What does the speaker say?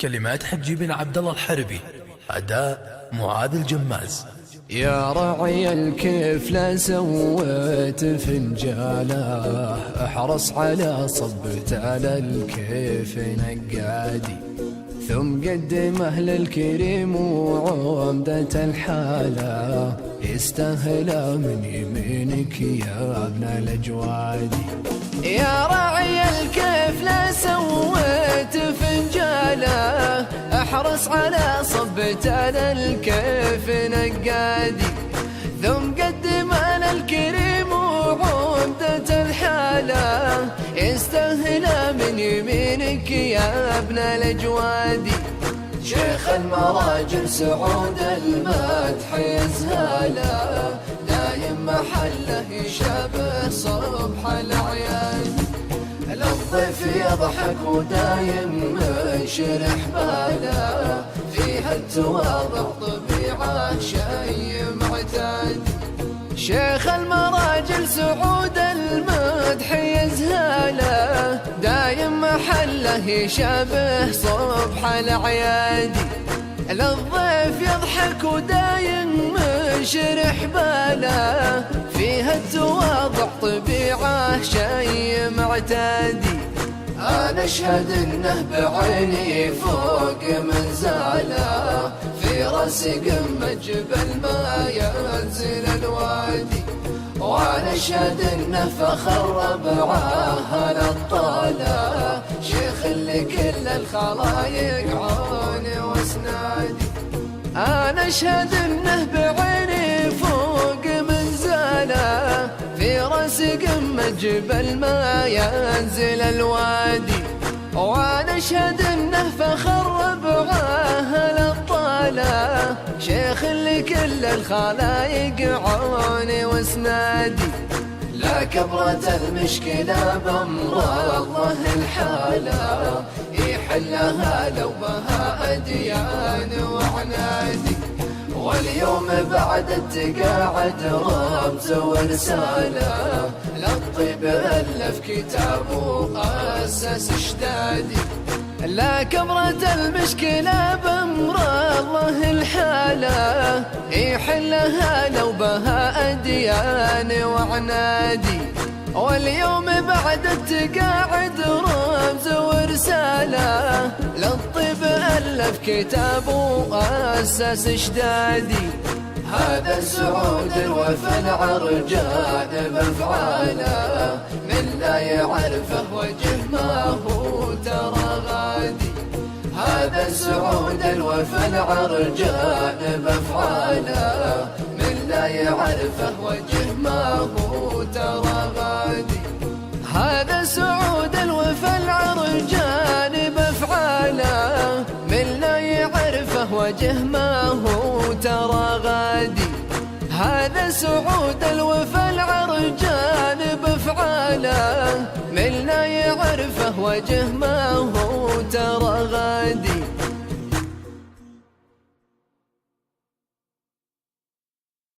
كلمات حجي بن عبد الله الحربي، أداء معاذ الجماز. يا رعي الكيف لا سويت فنجاله، احرص على صبت على الكيف نقادي، ثم قدمه للكريم وعمدة الحالة، يستاهل من يمينك يا ابن الأجوادي. يا راعي الكيف لا سويت فنجاله، احرص على صبت على الكيف نقادي، ثم قدم على الكريم وعمدة الحالة، يستاهل من يمينك يا ابن الأجوادي. شيخ المراجل سعود المدح يزهاله، دايم محله يشابه صبح الأعياد، الضيف يضحك ودايم منشرح باله، فيها التواضع طبيعة شي معتاد. شيخ المراجل سعود المدح يزهاله، دايم محله يشابه صبح الأعياد، للضيف يضحك ودايم منشرح باله، فيها التواضع طبيعة شي معتادي. أنا أشهد إنه بعيني فوق منزاله، في راسي قمة جبل ما ينزل الوادي، وأنا أشهد إنه فخر ربعه الأبطالة، شيخ اللي كل الخلايق عوني واسنادي. أنا أشهد إنه بعيني فوق منزاله، في راسي قمة جبل ما ينزل الوادي، وأنا أشهد إنه فخر ربعه الأبطالة، شيخ اللي كل الخلايق عوني واسنادي. لا كبرة المشكلة بأمر الله الحالة، يحلها لو بها أديان وعنادي، واليوم بعد التقاعد رمز ورسالة، للطيب ألف كتاب وأسس اشتادي. لا كبرة المشكلة بأمر الله الحالة، يحلها لو بها أديان وعنادي، واليوم بعد التقاعد رمز ورسالة، للطب ألف كتاب وأسس اشدادي. هذا سعود الوفا العرجان بأفعاله، من لا يعرفه وجه ما هو ترى غادي. هذا سعود الوفا العرجان بأفعاله، من لا يعرفه وجه ما هو ترى غادي. هذا سعود الوفا العرجان بأفعاله، من لا يعرفه وجه ما هو ترى غادي. هذا سعود الوفا العرجان بأفعاله، من لا يعرفه وجه ما هو ترى غادي.